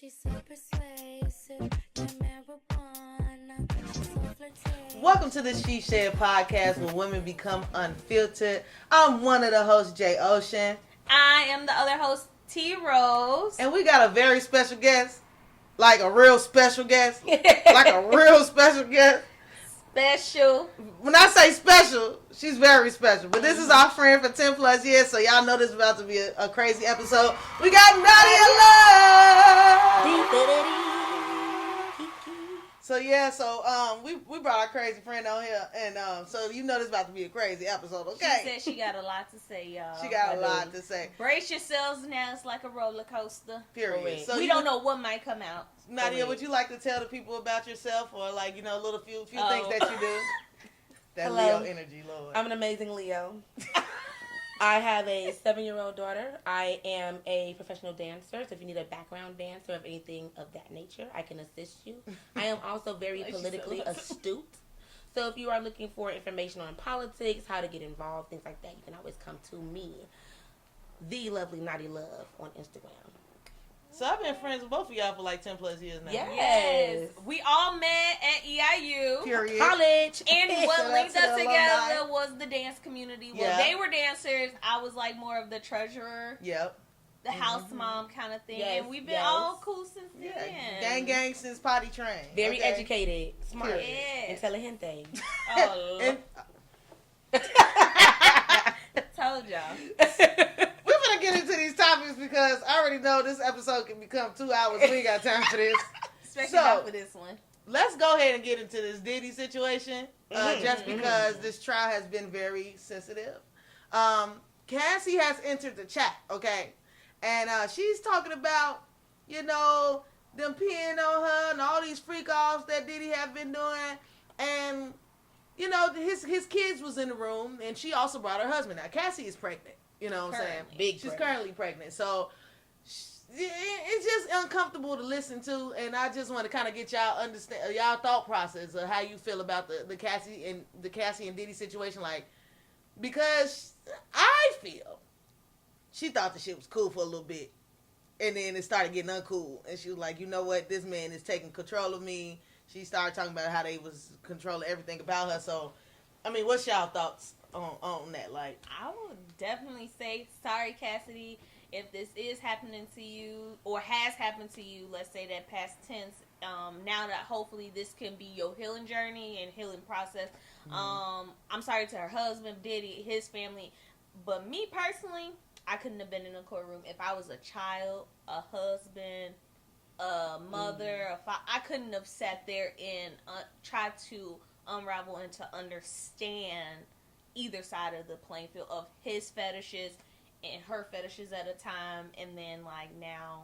She's so persuasive, the marijuana. She's so flirtatious. Welcome to the She Shed podcast where women become unfiltered. I'm one of the hosts, Jay Ocean. I am the other host, T Rose. And we got a very special guest. Like a real special guest. Like a real special guest. Special. When I say special, she's very special. But this is our friend for 10 plus years, so y'all know this is about to be a crazy episode. We got Nadi Love! So we brought our crazy friend on here, and so you know this is about to be a crazy episode, okay? She said she got a lot to say, y'all. She got a lot to say. Brace yourselves now, it's like a roller coaster. Period. So we don't know what might come out. Nadia, would you like to tell the people about yourself, or like, you know, a little few things that you do? That Hello. Leo energy, Lord. I'm an amazing Leo. I have a 7-year-old daughter. I am a professional dancer, so if you need a background dancer of anything of that nature, I can assist you. I am also very politically astute. So if you are looking for information on politics, how to get involved, things like that, you can always come to me, the lovely Nadi Love, on Instagram. So I've been friends with both of y'all for like 10 plus years now. Yes. We all met at EIU. Period. College. And what Shout out linked to us the together alumni. was the dance community. Well, Yeah. they were dancers. I was like more of the treasurer, Yep. the house mom kind of thing. Yes, And we've been yes. all cool since Yeah. then. Gang since potty train. Very okay? educated, smart, Yes. intelligente. Oh, And, told y'all. we're gonna get into these topics because I already know this episode can become 2 hours. We ain't got time for this. Especially So- not for this one. Let's go ahead and get into this Diddy situation, just because this trial has been very sensitive. Cassie has entered the chat, okay? And she's talking about, you know, them peeing on her and all these freak-offs that Diddy have been doing. And, you know, his kids was in the room, and she also brought her husband. Now, Cassie is pregnant, you know what I'm saying? Big She's pregnant. currently pregnant, so it's just uncomfortable to listen to, and I just want to kind of get y'all thought process of how you feel about the Cassie and Diddy situation, like, because I feel she thought the shit was cool for a little bit, and then it started getting uncool, and she was like, you know what, this man is taking control of me. She started talking about how they was controlling everything about her. So, I mean, what's y'all thoughts on that? Like, I would definitely say, sorry, Cassidy, if this is happening to you or has happened to you, let's say that past tense, now that hopefully this can be your healing journey and healing process. I'm sorry to her husband, Diddy, his family, but me personally, I couldn't have been in a courtroom if I was a child, a husband, a mother, I couldn't have sat there and tried to unravel and to understand either side of the playing field of his fetishes and her fetishes at a time, and then like now.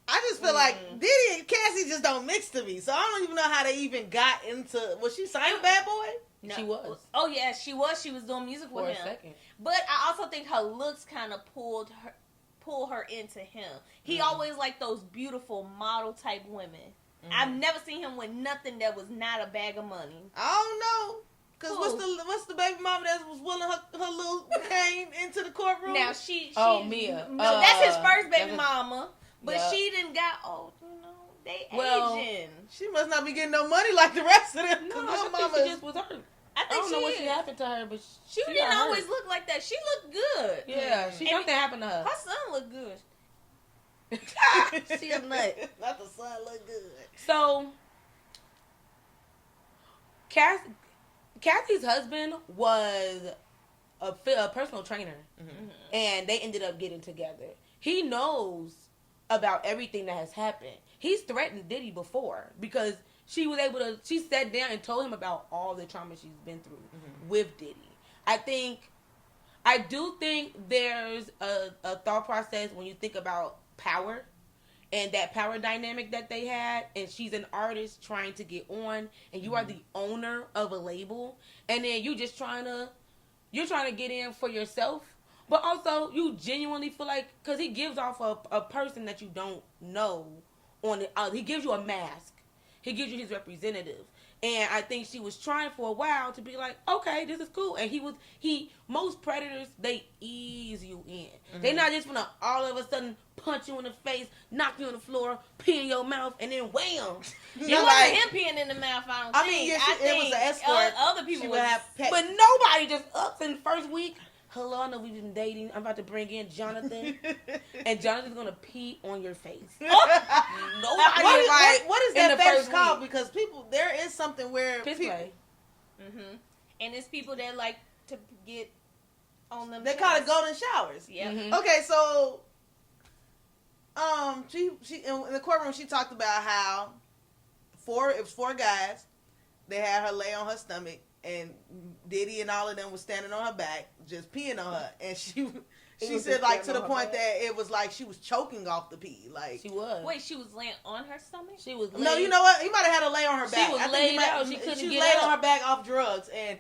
I just feel like Diddy and Cassie just don't mix to me. So I don't even know how they even got into. Was she signed Bad Boy? No. She was. Oh yeah, she was. She was doing music For with a him. second. But I also think her looks kind of pull her into him. He always liked those beautiful model type women. I've never seen him with nothing that was not a bag of money. I don't know. Cause what's the baby mama that was willing her little cane into the courtroom? Now she Mia. No, that's his first baby that's mama. But yeah. she didn't got they Well, aging. She must not be getting no money like the rest of them. No, Cause I her think mama she just was hurt. I I think don't know what is. she happened to her, but She got didn't hurt. always look like that. She looked good. Yeah, And something happened to her. her son looked good. She a nut. Not the son look good. So, Cassie's husband was a personal trainer, and they ended up getting together. He knows about everything that has happened. He's threatened Diddy before because she sat down and told him about all the trauma she's been through with Diddy. I do think there's a thought process when you think about power and that power dynamic that they had, and she's an artist trying to get on, and you are the owner of a label, and then you're trying to get in for yourself, but also you genuinely feel like, because he gives off a person that you don't know he gives you a mask. He gives you his representative. And I think she was trying for a while to be like, okay, this is cool. And most predators, they ease you in. Mm-hmm. They're not just gonna all of a sudden punch you in the face, knock you on the floor, pee in your mouth, and then wham. It wasn't him peeing in the mouth, I think. It was an escort. Other people would have pets. But nobody just ups in the first week. Hello, I know we've been dating. I'm about to bring in Jonathan. And Jonathan's going to pee on your face. Nobody what is that fetish called? Because there is something where piss play. Mm-hmm. And it's people that like to get on them. They call it golden showers. Yeah. Mm-hmm. Okay, so she in the courtroom she talked about how it was four guys. They had her lay on her stomach. And Diddy and all of them was standing on her back, just peeing on her. And she said, like, to the point that it was like she was choking off the pee. Like, she was. Wait, she was laying on her stomach? She was No, you know what? He might have had her lay on her back. She was laid out. She couldn't get up. She was laid on her back off drugs. And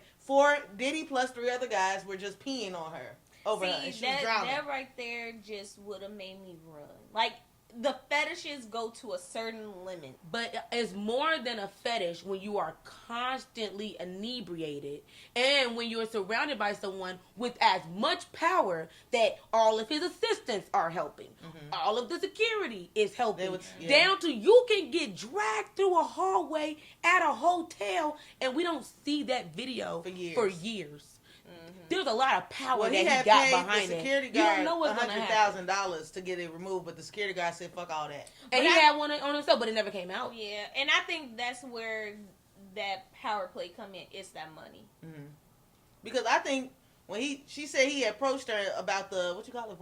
Diddy plus 3 other guys were just peeing on her over her. And she was drowning. That right there just would have made me run. Like, the fetishes go to a certain limit. But it's more than a fetish when you are constantly inebriated and when you're surrounded by someone with as much power that all of his assistants are helping. Mm-hmm. All of the security is helping. Down to you can get dragged through a hallway at a hotel and we don't see that video for years. Mm-hmm. There's a lot of power that he got behind it. Security guard, you don't know what's $100,000 to get it removed, but the security guard said, "Fuck all that." And he had one on himself, but it never came out. Yeah, and I think that's where that power play come in. It's that money. Mm-hmm. Because I think when she said he approached her about the what you call it,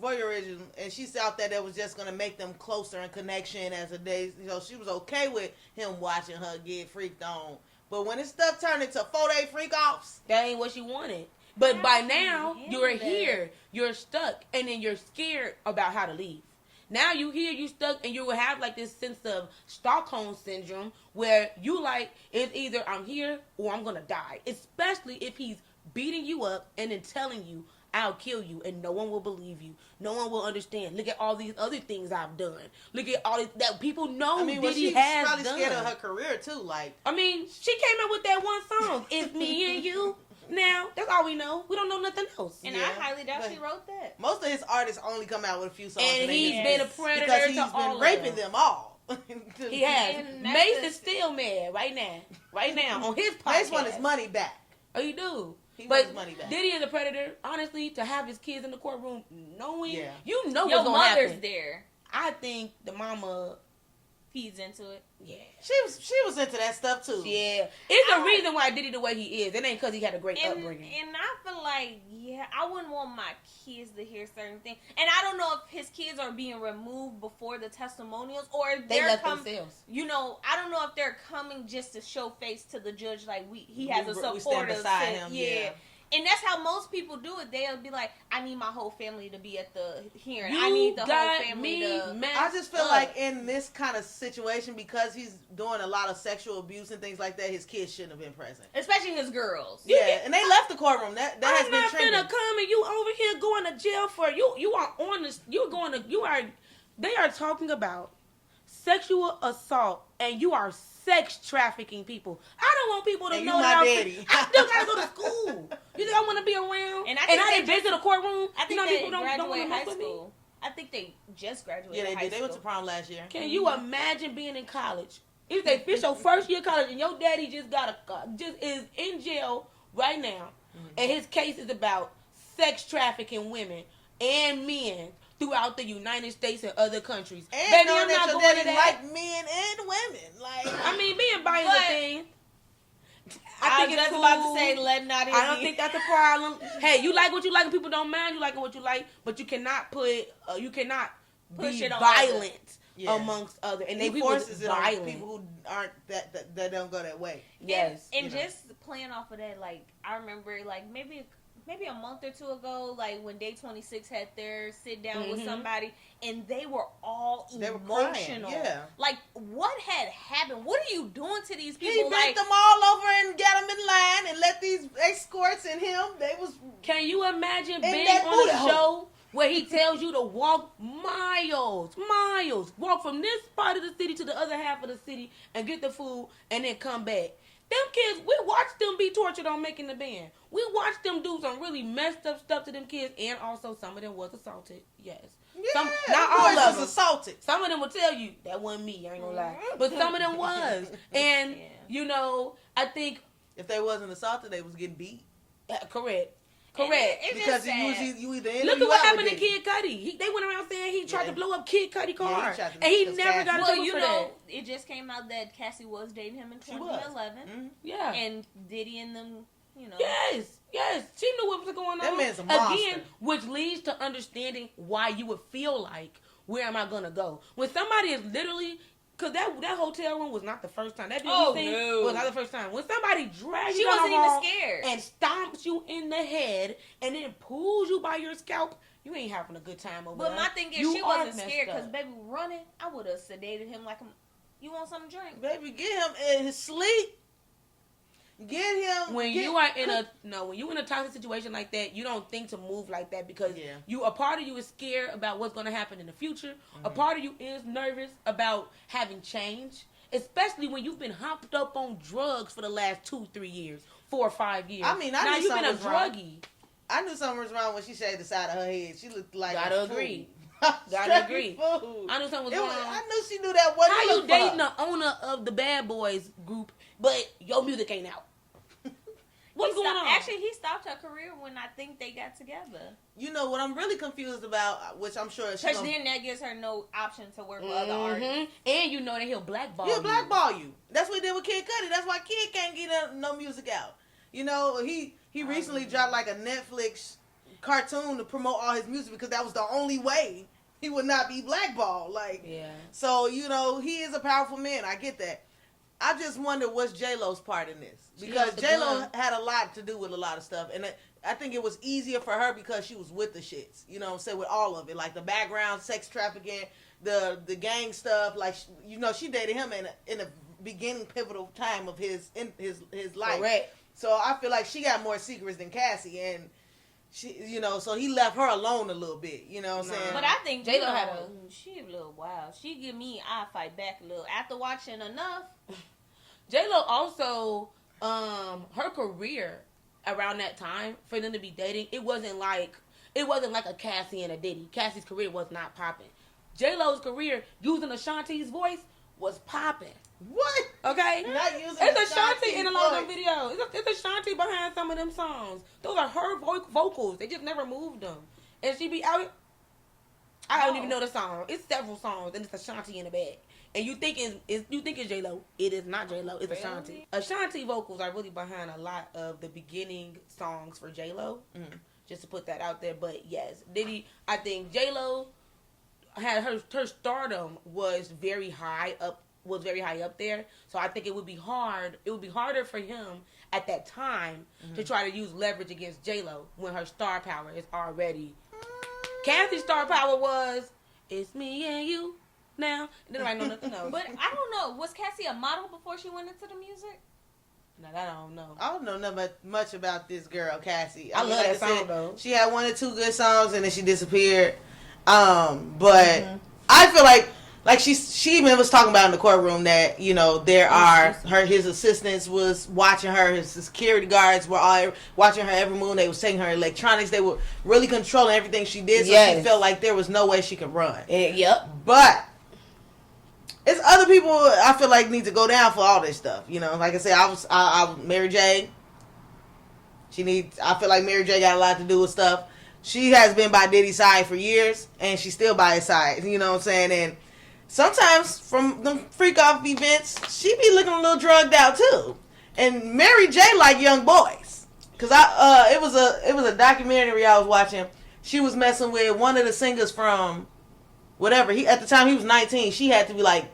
voyeurism, and she thought that was just gonna make them closer in connection as a day. She was okay with him watching her get freaked on. But when this stuff turned into 4-day freak-offs, that ain't what she wanted. But by now, you're here. You're stuck. And then you're scared about how to leave. Now you here, you stuck, and you will have like this sense of Stockholm syndrome where you like, it's either I'm here or I'm going to die. Especially if he's beating you up and then telling you, I'll kill you, and no one will believe you. No one will understand. Look at all these other things I've done. Look at all that people know Diddy has done. She's probably scared of her career too. Like, I mean, she came out with that one song, "It's Me and You." Now that's all we know. We don't know nothing else. And I highly doubt she wrote that. Most of his artists only come out with a few songs, and he's been a predator because he's to been all raping them all. He has. Mace is still mad right now on his podcast. Mace want his money back. Oh, you do. But money back. Diddy is a predator. Honestly, to have his kids in the courtroom, knowing your what's gonna happen. mother's there. I think the mama feeds into it. Yeah, she was into that stuff too. Yeah, it's a reason why Diddy the way he is. It ain't because he had a great upbringing. And I feel like I wouldn't want my kids to hear certain things. And I don't know if his kids are being removed before the testimonials or they left themselves. I don't know if they're coming just to show face to the judge, like he has a supporter. We stand beside him. Yeah. And that's how most people do it. They'll be like, I need my whole family to be at the hearing. I need the whole family to... I just feel like in this kind of situation, because he's doing a lot of sexual abuse and things like that, his kids shouldn't have been present. Especially his girls. Yeah, and they left the courtroom. That has been trending. I'm not finna come and you over here going to jail for... You are on this... They are talking about sexual assault and you are sex trafficking people. I don't want people to know that I still gotta go to school. You think I want to be around? And I didn't visit a courtroom. I think they graduated high school. I think they just graduated. Yeah, they did. They went to prom last year. Can you imagine being in college? If they finish your first year of college and your daddy just is in jail right now, and his case is about sex trafficking women and men throughout the United States and other countries. And baby, I'm not going to that. Like men and women. Like, I mean, being bi is a thing. I think it's cool. About to say, let Nadi. I don't think that's a problem. Hey, you like what you like, and people don't mind. You like what you like, but you cannot be violent amongst other. And they forces it on people who aren't that don't go that way. Yes, and just playing off of that, like I remember, like maybe a month or two ago, like when Day 26 had their sit down with somebody, and they were all emotional. Like, what had happened? What are you doing to these people? He bent them all over and got them in line and let these escorts and him. They was. Can you imagine being on a show where he tells you to walk miles, walk from this part of the city to the other half of the city and get the food and then come back. Them kids, we watched them be tortured on Making the Band. We watched them do some really messed up stuff to them kids, and also some of them was assaulted. Yes. Yeah, Not all of was them. assaulted. Some of them will tell you that wasn't me. I ain't gonna lie, but some of them was, and you know, I think if they wasn't assaulted, they was getting beat. Correct. It's Because just sad. you either in Look or at you what out happened with to Diddy. Kid Cudi. They went around saying he tried to blow up Kid Cudi car, Yeah, he tried to and he because never got Well, in you for know, that. it just came out that Cassie was dating him in She was. 2011, Mhm. Yeah. and Diddy and them, you know. Yes. She knew what was going on. That man's a monster. Again, which leads to understanding why you would feel like, where am I gonna go? When somebody is literally, because that hotel room was not the first time. That Oh, thing no. was not the first time. When somebody drags She you down wasn't the even hall scared. and stomps you in the head and then pulls you by your scalp, you ain't having a good time over But there. my thing is, You she are wasn't messed scared up. because baby running, I would have sedated him like, you want something to drink? Baby, get him in his sleep. Get him. When you are in a toxic situation like that, you don't think to move like that because a part of you is scared about what's going to happen in the future. A part of you is nervous about having change, especially when you've been hopped up on drugs for the last 2-3 years, 4 or 5 years. I mean, now knew you've been a something was wrong. druggie. I knew something was wrong when she shaved the side of her head. She looked like Gotta a fool. agree. Straight Gotta agree. fool. I knew something was It wrong. I knew she knew that wasn't How good you for dating her. the owner of the Bad Boys group, but your music ain't out? What's going on? Actually, he stopped her career when I think they got together. You know what I'm really confused about, which I'm sure she Because then that gives her no option to work with other artists. And you know that he'll blackball you. he'll blackball you. That's what he did with Kid Cudi. That's why Kid can't get no music out. You know, he recently dropped like a Netflix cartoon to promote all his music because that was the only way he would not be blackballed. Like, so you know, he is a powerful man. I get that. I just wonder what's J-Lo's part in this, because J-Lo had a lot to do with a lot of stuff, and I think it was easier for her because she was with the shits. You know what I'm saying? With all of it, like the background, sex trafficking, the gang stuff. Like, you know, she dated him in a beginning pivotal time of his life. Correct. So I feel like she got more secrets than Cassie, and she, you know, so he left her alone a little bit. You know what I'm saying? But I think J-Lo had she a little wild. She give me, I fight back a little. After watching enough. J-Lo also, her career around that time, for them to be dating, it wasn't like a Cassie and a Diddy. Cassie's career was not popping. J-Lo's career, using Ashanti's voice, was popping. What? Okay? Not using It's Ashanti in a lot of voice. them videos. It's Ashanti behind some of them songs. Those are her vocals. They just never moved them. And she be out. I don't even know the song. It's several songs, and it's Ashanti in the bag. And you think it's J-Lo. It is not J-Lo. It's Ashanti. Ashanti vocals are really behind a lot of the beginning songs for J-Lo. Just to put that out there. But yes, Diddy, I think J-Lo had her stardom was very high up there. So I think it would be harder for him at that time to try to use leverage against J-Lo when her star power is already. Cassie's star power was, it's me and you now. Then I know nothing else. But I don't know. Was Cassie a model before she went into the music? No, that I don't know. I don't know nothing much about this girl, Cassie. I love that song, though. She had 1 or 2 good songs and then she disappeared. But I feel like she even was talking about in the courtroom that, you know, his assistants was watching her, his security guards were all watching her every move. They was taking her electronics. They were really controlling everything she did. So she felt like there was no way she could run. Yep. But it's other people I feel like need to go down for all this stuff. You know, like I said, I Mary J. I feel like Mary J got a lot to do with stuff. She has been by Diddy's side for years, and she's still by his side. You know what I'm saying? And sometimes from them freak off events, she be looking a little drugged out too. And Mary J like young boys, cause it was a documentary I was watching. She was messing with one of the singers from whatever. At the time he was 19. She had to be like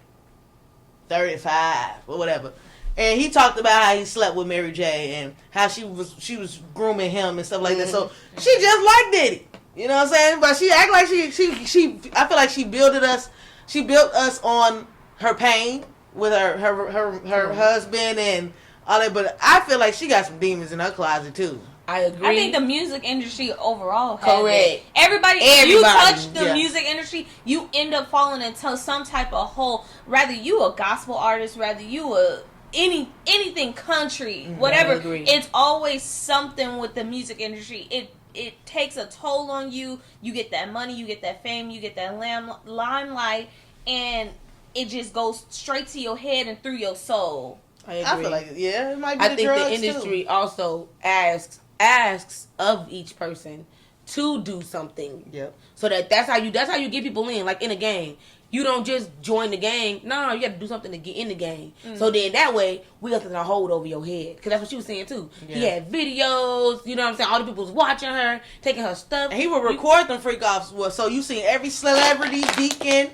35 or whatever. And he talked about how he slept with Mary J and how she was grooming him and stuff like that. So she just like Diddy. You know what I'm saying? But she act like she I feel like she built us on her pain with her husband and all that. But I feel like she got some demons in her closet too. I agree. I think the music industry overall has Correct. it. Everybody, Everybody, you touch the yeah. music industry, you end up falling into some type of hole. Rather you a gospel artist, rather you a anything country, whatever. I agree. It's always something with the music industry. It takes a toll on you. You get that money, you get that fame, you get that limelight, and it just goes straight to your head and through your soul. I agree. I feel like it might be I the think drugs the industry too. also asks of each person to do something. Yep. So that's how you get people in. Like in a game, you don't just join the gang. No, you got to do something to get in the gang. So then that way we got to hold over your head, because that's what she was saying too. Yeah. He had videos. You know what I'm saying? All the people was watching her, taking her stuff. And he would record them freak offs. Well, so you seen every celebrity, deacon,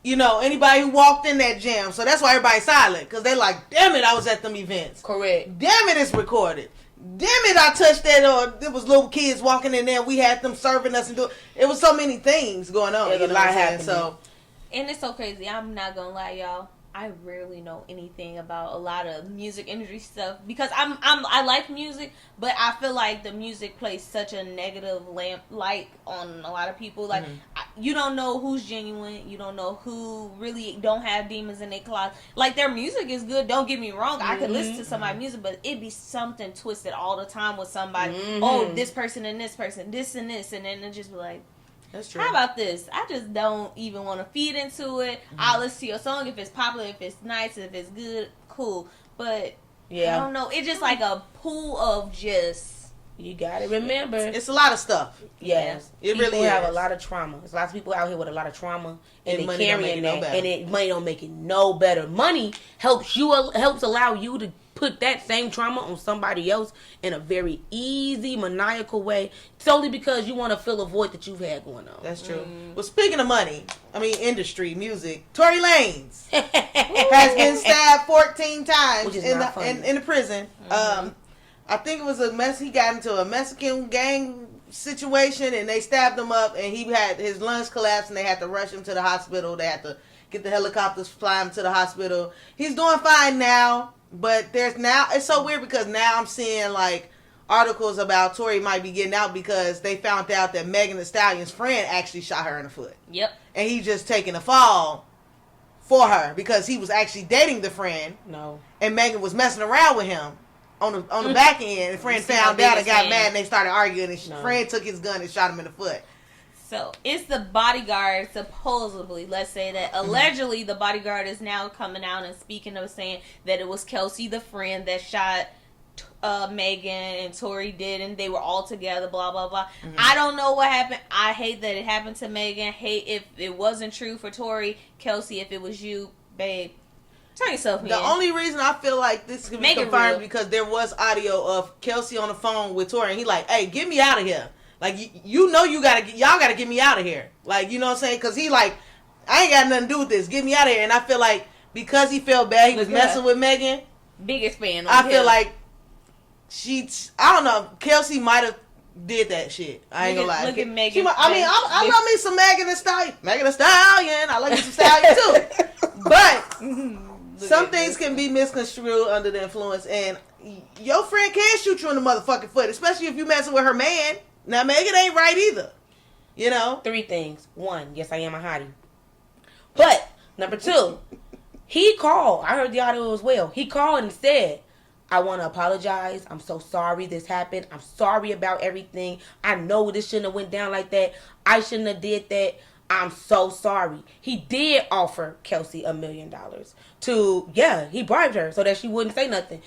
you know, anybody who walked in that jam. So that's why everybody's silent, because they like, damn it, I was at them events. Correct. Damn it, it's recorded. Damn it, I touched that, or there was little kids walking in there. We had them serving us and do. It was so many things going on. There's You a know lot what I'm saying? happening. So And it's so crazy. I'm not gonna lie, y'all. I rarely know anything about a lot of music industry stuff, because I like music, but I feel like the music plays such a negative light on a lot of people. Like you don't know who's genuine. You don't know who really don't have demons in their closet. Like their music is good. Don't get me wrong. I could listen to somebody's music, but it be something twisted all the time with somebody. Oh, this person and this person, this and this, and then it just be like, that's true. how about this? I just don't even want to feed into it. I'll listen to your song if it's popular, if it's nice, if it's good, cool. But Yeah. I don't know. It's just like a pool of just. You gotta remember. It's a lot of stuff. Yes, It people really have is. a lot of trauma. There's lots of people out here with a lot of trauma, and And they money don't make carrying it no that, better. and money don't make it no better. Money helps allow you to put that same trauma on somebody else in a very easy, maniacal way, solely because you want to fill a void that you've had going on. That's true. Well, speaking of money, I mean industry, music. Tory Lanez has been stabbed 14 times Which is in not the funny. in the prison. I think it was he got into a Mexican gang situation, and they stabbed him up, and he had his lungs collapsed, and they had to rush him to the hospital. They had to get the helicopters, fly him to the hospital. He's doing fine now, but it's so weird, because now I'm seeing like articles about Tory might be getting out because they found out that Megan Thee Stallion's friend actually shot her in the foot. Yep. And he's just taking a fall for her because he was actually dating the friend, No. and Megan was messing around with him on the back end. And the friend found out and got mad, and they started arguing, and his friend took his gun and shot him in the foot. So it's the bodyguard, supposedly, let's say that allegedly the bodyguard is now coming out and speaking of saying that it was Kelsey, the friend, that shot Megan and Tory did, and they were all together, blah blah blah. I don't know what happened. I hate that it happened to Megan. Hate if it wasn't true for Tory. Kelsey, if it was you, babe, turn yourself in. The only reison I feel like this can be Make it confirmed real. because there was audio of Kelsey on the phone with Tory, and he like, "Hey, get me out of here! Like, y'all gotta get me out of here! Like, you know what I'm saying? Because he like, I ain't got nothing to do with this. Get me out of here!" And I feel like because he felt bad, he was messing with Megan. Biggest fan. I feel like I don't know. Kelsey might have did that shit. I ain't gonna lie. Look at Megan. She might, I mean, I love me some Megan Thee Stallion. Megan Thee Stallion. I like me some Stallion too. But some things can be misconstrued under the influence, and your friend can shoot you in the motherfucking foot, especially if you messing with her man. Now Megan ain't right either. You know. 3 things. 1, yes, I am a hottie. But number 2, he called. I heard the audio as well. He called and said, "I want to apologize. I'm so sorry this happened. I'm sorry about everything. I know this shouldn't have went down like that. I shouldn't have did that. I'm so sorry." He did offer Kelsey $1 million he bribed her so that she wouldn't say nothing.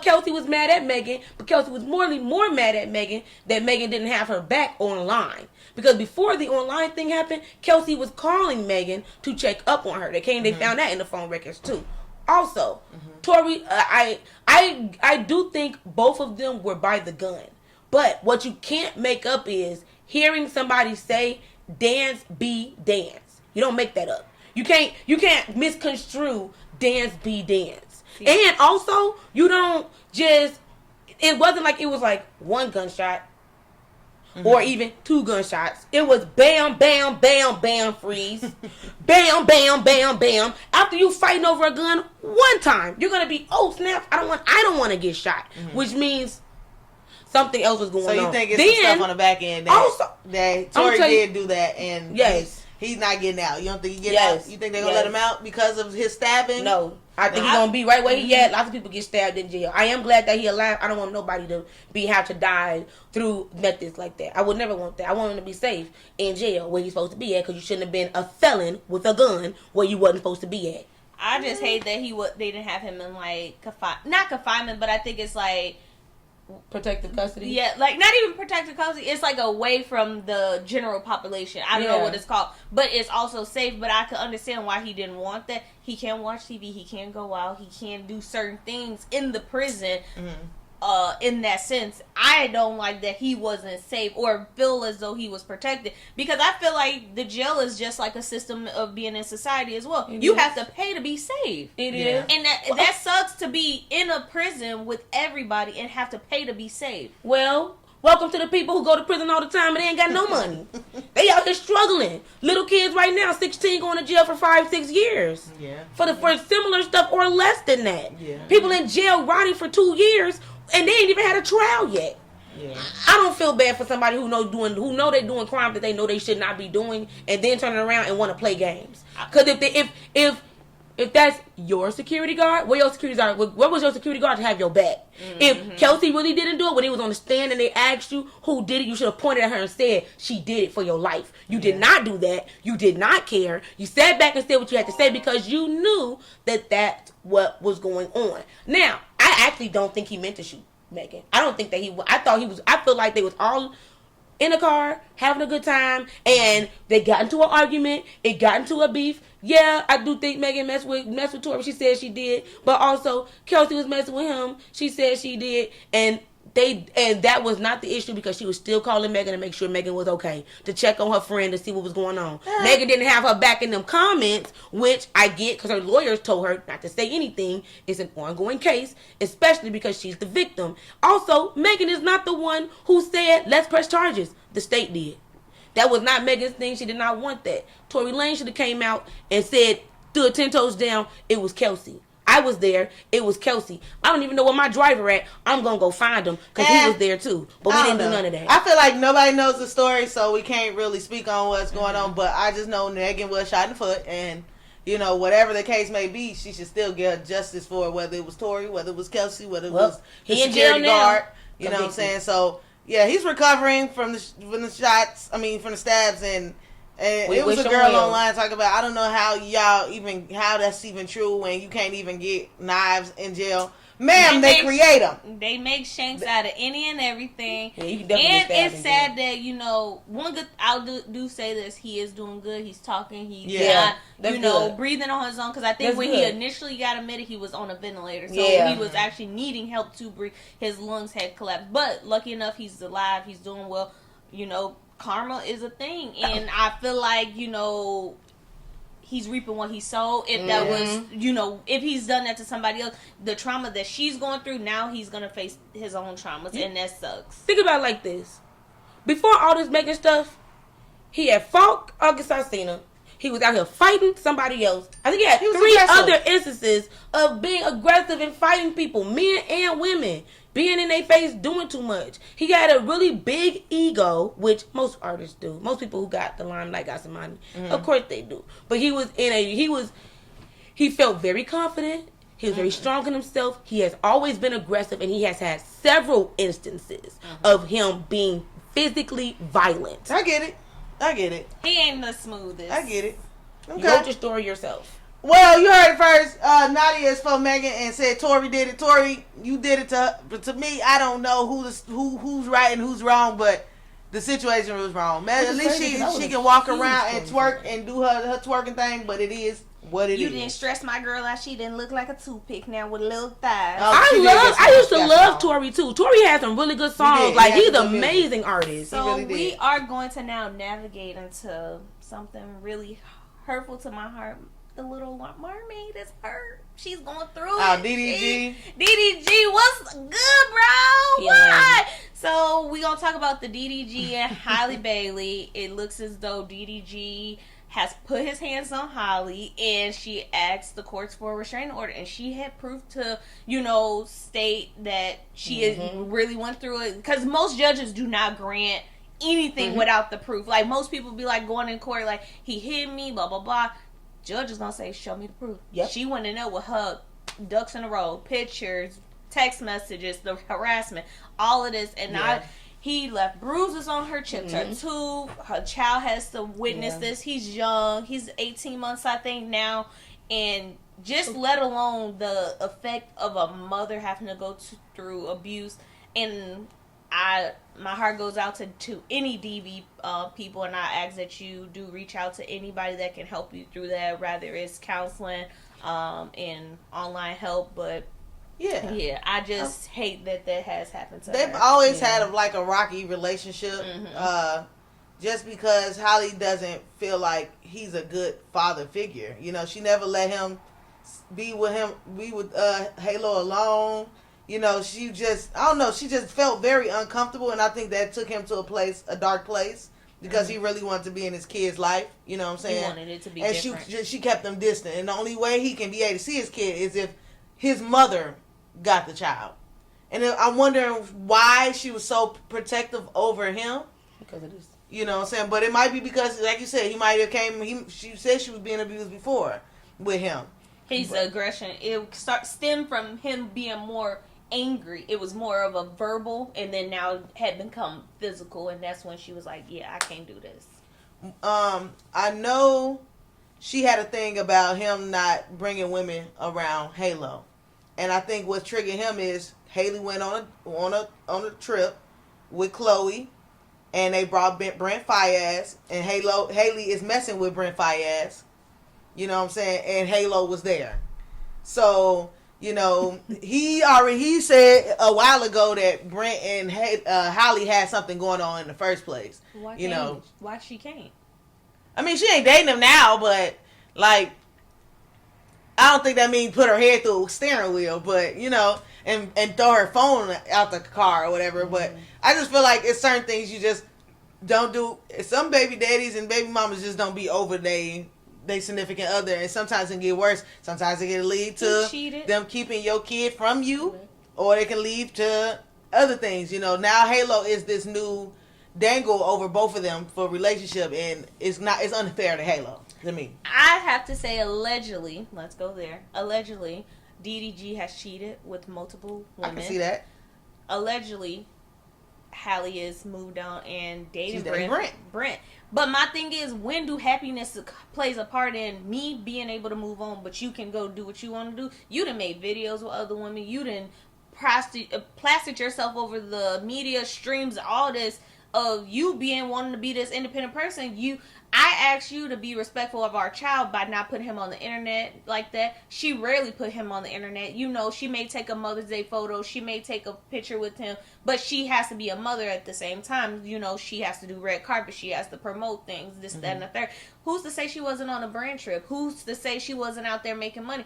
Kelsey was mad at Megan, but Kelsey was more mad at Megan that Megan didn't have her back online. Because before the online thing happened, Kelsey was calling Megan to check up on her. They found that in the phone records too. Also, Tory, I do think both of them were by the gun. But what you can't make up is hearing somebody say, "Dance, be dance." You don't make that up. You can't misconstrue dance, be dance. Yeah. And also, you don't just, it wasn't like it was like 1 gunshot or even 2 gunshots. It was bam, bam, bam, bam, freeze. Bam, bam, bam, bam. After you fighting over a gun 1 time, you're going to be, oh snap, I don't want to get shot. Which means something else was going on. So you think it's some stuff on the back end that Tory did do that, and he's not getting out. You don't think he get out? You think they're gonna let him out because of his stabbing? No. I think he's gonna be right where he at. Lots of people get stabbed in jail. I am glad that he alive. I don't want nobody to have to die through methods like that. I would never want that. I want him to be safe in jail where he's supposed to be at, because you shouldn't have been a felon with a gun where you wasn't supposed to be at. I just hate that they didn't have him in like not confinement, but I think it's like protective custody. Yeah, like not even protective custody. It's like away from the general population. I don't know what it's called, but it's also safe. But I could understand why he didn't want that. He can't watch TV. He can't go out. He can't do certain things in the prison. In that sense, I don't like that he wasn't safe or feel as though he was protected, because I feel like the jail is just like a system of being in society as well. You have to pay to be safe. It is, and that sucks to be in a prison with everybody and have to pay to be safe. Well, welcome to the people who go to prison all the time and they ain't got no money. They out here struggling. Little kids right now, 16, going to jail for 5-6 years. For similar stuff or less than that. People in jail rotting for 2 years. And they ain't even had a trial yet. I don't feel bad for somebody who know they're doing crime that they know they should not be doing, and then turning around and want to play games. Because if that's your security guard, where your security guard, where was your security guard to have your back? If Kelsey really didn't do it, when he was on the stand and they asked you who did it, you should have pointed at her and said she did it for your life. You did not do that. You did not care. You sat back and said what you had to say because you knew that that's what was going on. Now, I actually don't think he meant to shoot Megan. I don't think that I feel like they was all in a car having a good time and they got into an argument. It got into a beef. Yeah, I do think Megan messed with Tory. She said she did, but also Kelsey was messing with him. She said she did, and that was not the issue, because she was still calling Megan to make sure Megan was okay, to check on her friend to see what was going on. Megan didn't have her back in them comments, which I get because her lawyers told her not to say anything. It's an ongoing case, especially because she's the victim. Also, Megan is not the one who said let's press charges. The state did. That was not Megan's thing. She did not want that. Tory Lanez should have came out and said, threw it 10 toes down, it was Kelsey. I was there. It was Kelsey. I don't even know where my driver at. I'm going to go find him because he was there too. But we didn't do none of that. I feel like nobody knows the story, so we can't really speak on what's going on. But I just know Megan was shot in the foot. And, whatever the case may be, she should still get justice for it, whether it was Tory, whether it was Kelsey, whether it was the security guard. You know what I'm saying? So, yeah, he's recovering from the shots. From the stabs, and it was a girl online talking about, I don't know how that's even true when you can't even get knives in jail. Ma'am, they create them. They make shanks out of any and everything. Yeah, you can definitely and it's sad that, one good, I'll do say this, he is doing good. He's talking. He's not, breathing on his own. Because I think when he initially got admitted, he was on a ventilator. So he was actually needing help to breathe. His lungs had collapsed. But lucky enough, he's alive. He's doing well. Karma is a thing. And I feel like, he's reaping what he sowed. If that was, if he's done that to somebody else, the trauma that she's going through, now he's going to face his own traumas, and that sucks. Think about it like this. Before all this making stuff, he had fought August Alsina. He was out here fighting somebody else. I think he had 3 other instances of being aggressive and fighting people, men and women. Being in their face, doing too much. He got a really big ego, which most artists do. Most people who got the limelight got some money. Of course they do. But he felt very confident. He was very strong in himself. He has always been aggressive, and he has had several instances of him being physically violent. I get it. He ain't the smoothest. I get it. Okay. You wrote your story yourself. Well, you heard it first. Nadi is for Megan and said Tory did it. Tory, you did it to her. But to me, I don't know who's right and who's wrong, but the situation was wrong. Man, at least she can walk around and twerk and do her twerking thing, but it is what it is. You didn't stress my girl out. She didn't look like a toothpick now with little thighs. I used to love Tory too. Tory has some really good songs. Like, he's an amazing artist. So we are going to now navigate into something really hurtful to my heart. The Little Mermaid is hurt. She's going through it. DDG, what's good, bro? What? So we gonna talk about the DDG and Halle Bailey. It looks as though DDG has put his hands on Holly, and she asked the courts for a restraining order, and she had proof to, state that she really went through it. Because most judges do not grant anything without the proof. Like, most people be like going in court, like, he hit me, blah, blah, blah. Judge is going to say, show me the proof. Yep. She went in there with her ducks in a row, pictures, text messages, the harassment, all of this, and he left bruises on her, chipped her tooth. Her child has to witness this. He's young. He's 18 months, I think, now. And just let alone the effect of a mother having to go through abuse. And my heart goes out to any DV people, and I ask that you do reach out to anybody that can help you through that, rather it's counseling and online help, but yeah, I just hate that has happened to her. They've always had a rocky relationship, just because Holly doesn't feel like he's a good father figure. She never let him be with Halo alone. She just, I don't know, she just felt very uncomfortable, and I think that took him to a dark place, because he really wanted to be in his kid's life. You know what I'm saying? He wanted it to be and different. she kept them distant, and the only way he can be able to see his kid is if his mother got the child. And I'm wondering why she was so protective over him. Because it is. You know what I'm saying? But it might be because, like you said, he might have she said she was being abused before with him. His aggression, it stemmed from him being more angry. It was more of a verbal, and then now it had become physical, and that's when she was like, yeah, I can't do this. I know she had a thing about him not bringing women around Halo. And I think what triggered him is Haley went on a trip with Chloe, and they brought Brent Fayez, and Haley is messing with Brent Fayez. You know what I'm saying? And Halo was there. So, he said a while ago that Brent and Holly had something going on in the first place. Why she can't? I mean, she ain't dating him now, but like, I don't think that means put her head through a steering wheel, but and throw her phone out the car or whatever. But I just feel like it's certain things you just don't do. Some baby daddies and baby mamas just don't be over they significant other, and sometimes it can get worse. Sometimes it can lead to them keeping your kid from you, or it can lead to other things. Now Halo is this new dangle over both of them for a relationship, and it's unfair to Halo. To me, I have to say, allegedly, let's go there. Allegedly, DDG has cheated with multiple women. I can see that. Allegedly, Halle is moved on and dating Brent. But my thing is, when do happiness plays a part in me being able to move on, but you can go do what you want to do? You done made videos with other women. You done plastic yourself over the media streams, all this of you wanting to be this independent person. I asked you to be respectful of our child by not putting him on the internet like that. She rarely put him on the internet. She may take a Mother's Day photo. She may take a picture with him, but she has to be a mother at the same time. She has to do red carpet. She has to promote things, this, that, and the third. Who's to say she wasn't on a brand trip? Who's to say she wasn't out there making money?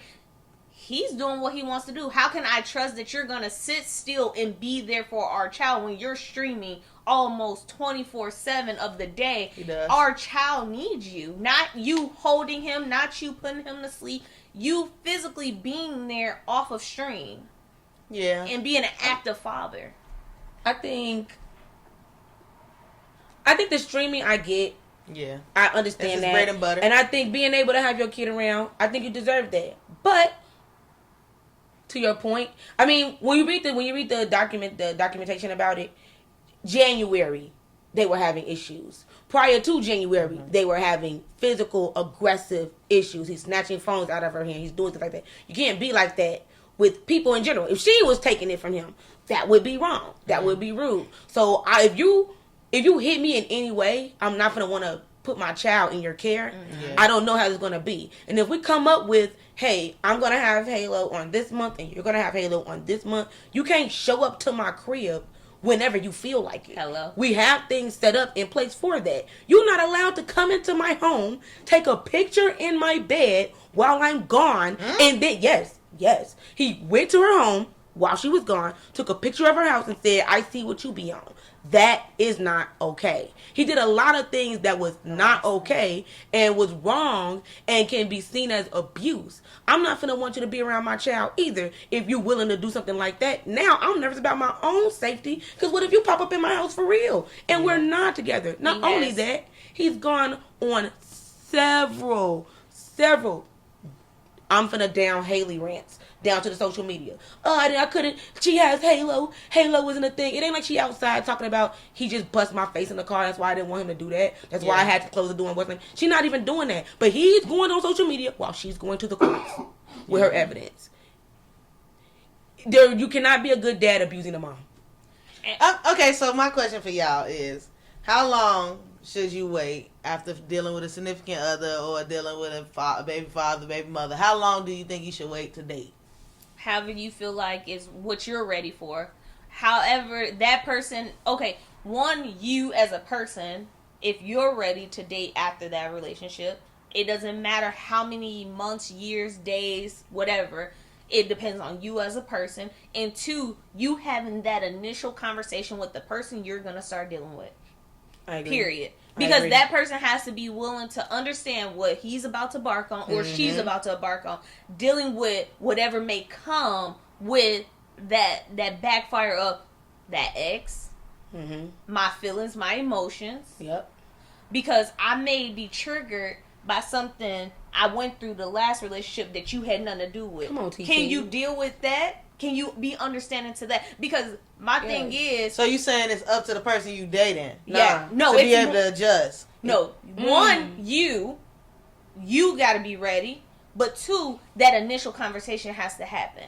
He's doing what he wants to do. How can I trust that you're going to sit still and be there for our child when you're streaming almost 24/7 of the day? He does. Our child needs you. Not you holding him, not you putting him to sleep. You physically being there off of stream. Yeah. And being an active father. I think the streaming I get. Yeah. I understand that. Bread and butter. And I think being able to have your kid around, I think you deserve that. But to your point, I mean, when you read the documentation about it, January they were having issues. Prior to January, they were having physical aggressive issues. He's snatching phones out of her hand. He's doing things like that. You can't be like that with people in general. If she was taking it from him, that would be wrong. That would be rude. So if you hit me in any way, I'm not gonna want to put my child in your care. Mm-hmm. I don't know how it's gonna be. And if we come up with, hey, I'm gonna have Halo on this month, and you're gonna have Halo on this month, you can't show up to my crib whenever you feel like it. Hello. We have things set up in place for that. You're not allowed to come into my home, take a picture in my bed while I'm gone, and then yes, he went to her home, while she was gone, took a picture of her house and said, I see what you be on. That is not okay. He did a lot of things that was not okay and was wrong and can be seen as abuse. I'm not finna want you to be around my child either if you're willing to do something like that. Now, I'm nervous about my own safety because what if you pop up in my house for real and we're not together? Not only that, he's gone on several, I'm finna down Haley rants down to the social media. I couldn't. She has Halo. Halo isn't a thing. It ain't like she outside talking about he just bust my face in the car. That's why I didn't want him to do that. That's why I had to close the door and whatnot. She's not even doing that. But he's going on social media while she's going to the courts with her evidence. You cannot be a good dad abusing a mom. Okay, so my question for y'all is, how long should you wait after dealing with a significant other or dealing with a baby father, baby mother? How long do you think you should wait to date? However you feel like is what you're ready for. However, that person, okay, one, you as a person, if you're ready to date after that relationship, it doesn't matter how many months, years, days, whatever. It depends on you as a person. And two, you having that initial conversation with the person you're going to start dealing with. I agree. Period. Because that person has to be willing to understand what he's about to embark on or she's about to embark on, dealing with whatever may come with that backfire of that ex, my feelings, my emotions. Yep. Because I may be triggered by something I went through the last relationship that you had nothing to do with. Come on, TT. Can you deal with that? Can you be understanding to that? Because my thing is... So you saying it's up to the person you dating? Yeah. No, to be able to adjust. No. One, you got to be ready. But two, that initial conversation has to happen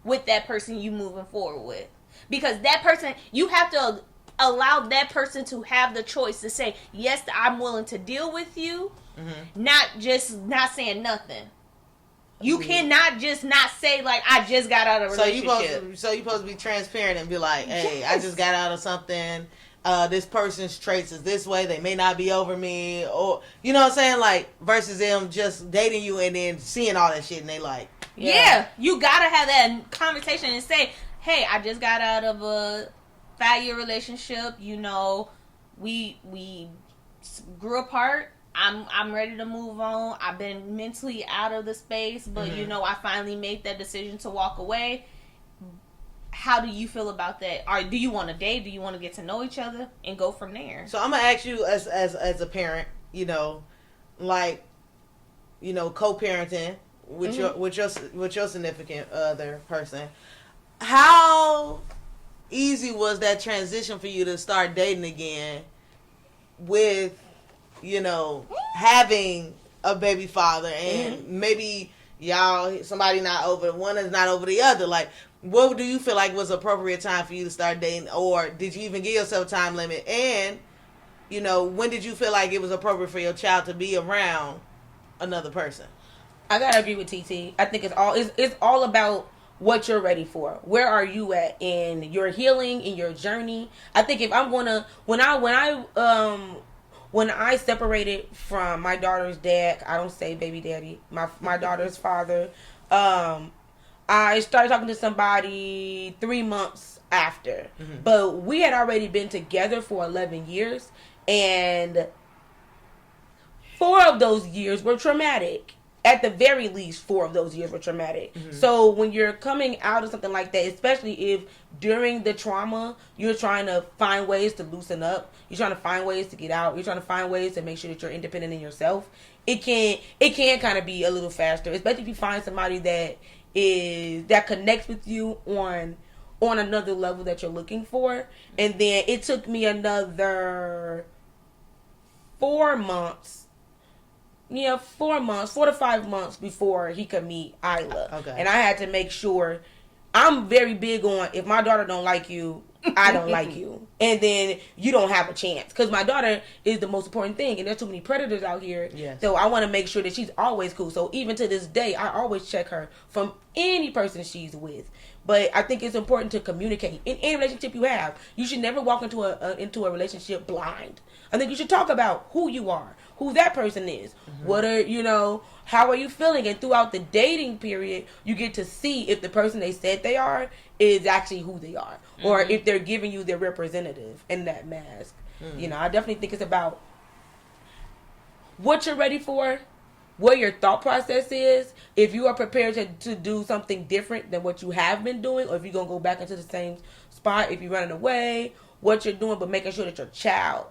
with that person you moving forward with. Because that person, you have to allow that person to have the choice to say, yes, I'm willing to deal with you. Not saying nothing. You cannot just not say, like, I just got out of a relationship. So you supposed to be transparent and be like, hey, I just got out of something. This person's traits is this way. They may not be over me. Or, you know what I'm saying? Like, versus them just dating you and then seeing all that shit and they like. Yeah. You got to have that conversation and say, hey, I just got out of a 5-year relationship. You know, we grew apart. I'm ready to move on. I've been mentally out of the space, but you know, I finally made that decision to walk away. How do you feel about that? Or do you want to date? Do you want to get to know each other and go from there? So I'm gonna ask you as a parent, you know, like, you know, co-parenting with your significant other person. How easy was that transition for you to start dating again with, you know, having a baby father and maybe somebody not over, one is not over the other? Like, what do you feel like was appropriate time for you to start dating, or did you even give yourself a time limit? And, you know, when did you feel like it was appropriate for your child to be around another person? I gotta agree with TT. I think it's all about what you're ready for. Where are you at in your healing, in your journey? I think if I'm gonna when I separated from my daughter's dad, I don't say baby daddy, my daughter's father, I started talking to somebody 3 months after. But we had already been together for 11 years, and 4 of those years were traumatic. At the very least, 4 of those years were traumatic. So when you're coming out of something like that, especially if during the trauma, you're trying to find ways to loosen up, you're trying to find ways to get out, you're trying to find ways to make sure that you're independent in yourself, it can kind of be a little faster, especially if you find somebody that connects with you on another level that you're looking for. And then it took me another 4 months. 4 to 5 months before he could meet Isla. Okay. And I had to make sure, I'm very big on, if my daughter don't like you, I don't like you. And then you don't have a chance. Because my daughter is the most important thing. And there's too many predators out here. Yes. So I want to make sure that she's always cool. So even to this day, I always check her from any person she's with. But I think it's important to communicate. In any relationship you have, you should never walk into a relationship blind. I think you should talk about who you are, who that person is. What are, How are you feeling? And throughout the dating period, you get to see if the person they said they are is actually who they are, or if they're giving you their representative in that mask. You know, I definitely think it's about what you're ready for, what your thought process is, if you are prepared to do something different than what you have been doing, or if you're going to go back into the same spot, if you're running away, what you're doing, but making sure that your child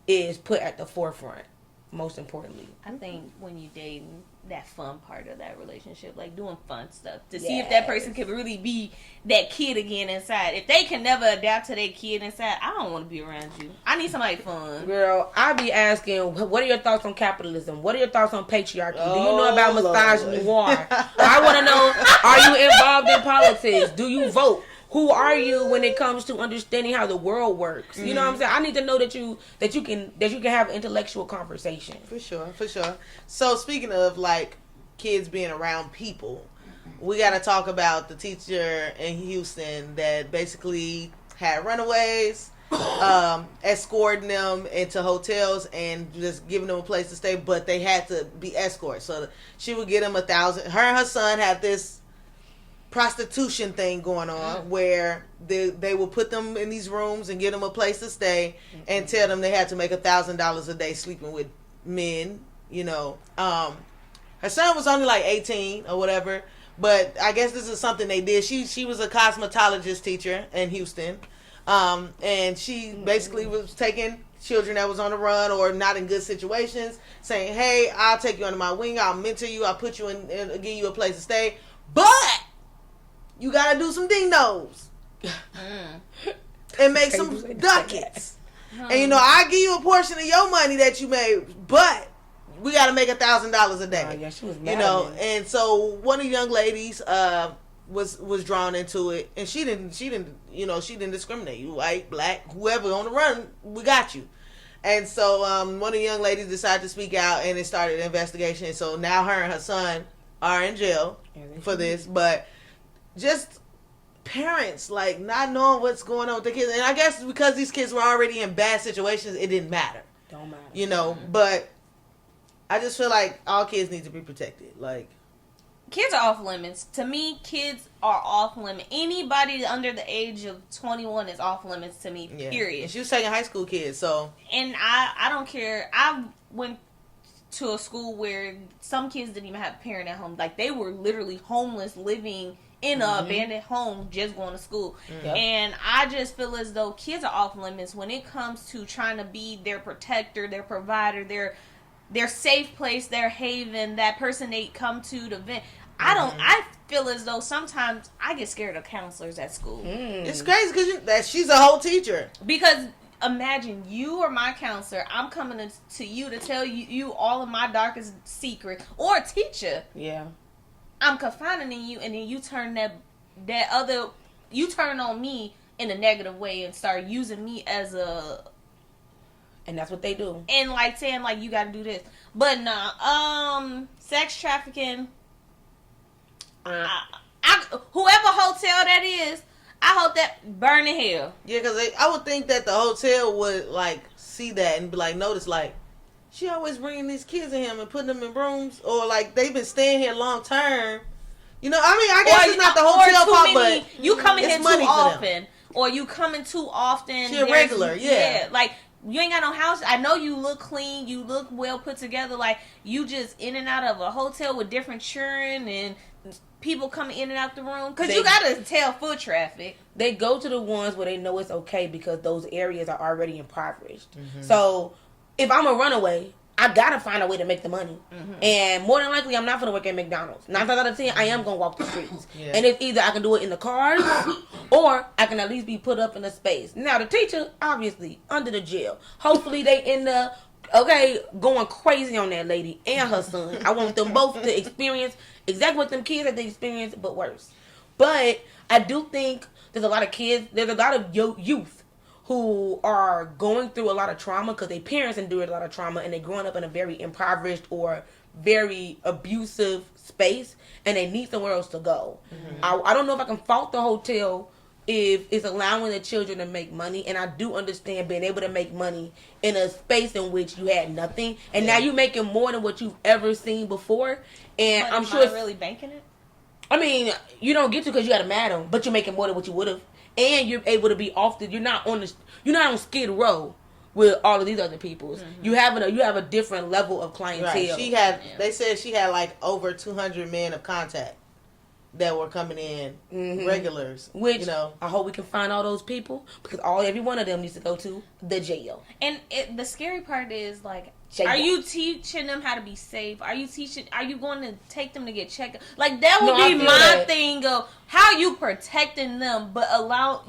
is put at the forefront, most importantly. I think when you dating, that fun part of that relationship, like doing fun stuff to see if that person can really be that kid again inside. If they can never adapt to their kid inside, I don't want to be around you. I need somebody fun. Girl, I be asking, what are your thoughts on capitalism? What are your thoughts on patriarchy? Do you know about misogynoir? I want to know, are you involved in politics? Do you vote? Who are you when it comes to understanding how the world works? You know what I'm saying? I need to know that you can have intellectual conversation. For sure. So speaking of like kids being around people, we got to talk about the teacher in Houston that basically had runaways, escorting them into hotels and just giving them a place to stay, but they had to be escorts. So she would get them $1,000. Her and her son had this prostitution thing going on where they will put them in these rooms and give them a place to stay and tell them they had to make $1,000 a day sleeping with men. You know, her son was only like 18 or whatever, but I guess this is something they did. She was a cosmetologist teacher in Houston, and she basically was taking children that was on the run or not in good situations, saying, "Hey, I'll take you under my wing. I'll mentor you. I'll put you in and give you a place to stay, but you gotta do some ding-dos and make some ducats. And, you know, I give you a portion of your money that you made, but we gotta make $1,000 a day." Yeah, she was mad, you know, man. and so one of the young ladies was drawn into it, and she didn't discriminate. You white, black, whoever on the run, we got you. And so one of the young ladies decided to speak out, and it started an investigation. So now her and her son are in jail for this, but just parents like not knowing what's going on with the kids, and I guess because these kids were already in bad situations, it didn't matter. Don't matter. You know, but I just feel like all kids need to be protected. Like, kids are off limits. To me, kids are off limits. Anybody under the age of 21 is off limits to me, period. And she was taking high school kids, so. And I don't care. I went to a school where some kids didn't even have a parent at home. Like, they were literally homeless, living in an abandoned home, just going to school. And I just feel as though kids are off limits when it comes to trying to be their protector, their provider, their safe place, their haven, that person they come to vent. I feel as though sometimes I get scared of counselors at school. It's crazy because she's a whole teacher. Because imagine you are my counselor. I'm coming to you to tell you all of my darkest secret, or a teacher. Yeah. I'm confining in you, and then you turn you turn on me in a negative way and start using me as a. And that's what they do. And like saying like you gotta do this. But nah, sex trafficking. Whoever hotel that is, I hope that burn in hell. Yeah, because I would think that the hotel would like see that and be like, notice like, she always bringing these kids in him and putting them in rooms, or like they've been staying here long term. You know, I mean, I guess it's not the hotel fault, but you coming here too often, them. or you coming too often. She a regular, yeah. Like you ain't got no house. I know you look clean, you look well put together. Like you just in and out of a hotel with different children and people coming in and out the room because you gotta tell foot traffic. They go to the ones where they know it's okay because those areas are already impoverished. So if I'm a runaway, I gotta find a way to make the money. And more than likely, I'm not gonna work at McDonald's. 9 times out of 10, I am gonna walk the streets. And it's either I can do it in the cars, or I can at least be put up in a space. Now, the teacher, obviously, under the jail. Hopefully, they end up, going crazy on that lady and her son. I want them both to experience exactly what them kids that they experienced, but worse. But I do think there's a lot of youth who are going through a lot of trauma because their parents endured a lot of trauma and they're growing up in a very impoverished or very abusive space and they need somewhere else to go. I don't know if I can fault the hotel if it's allowing the children to make money, and I do understand being able to make money in a space in which you had nothing, and now you're making more than what you've ever seen before, and But I'm am sure I really banking it? I mean, you don't get to because you got to madam, but you're making more than what you would have, and you're able to be off the. You're not on Skid Row with all of these other peoples. You have a different level of clientele. Right. She had. They said she had like over 200 men of contact that were coming in, regulars. Which I hope we can find all those people because every one of them needs to go to the jail. And the scary part is like, jail. are you teaching them how to be safe? Are you going to take them to get checked? Like that would I be feel my that. thing of how you protecting them, but allow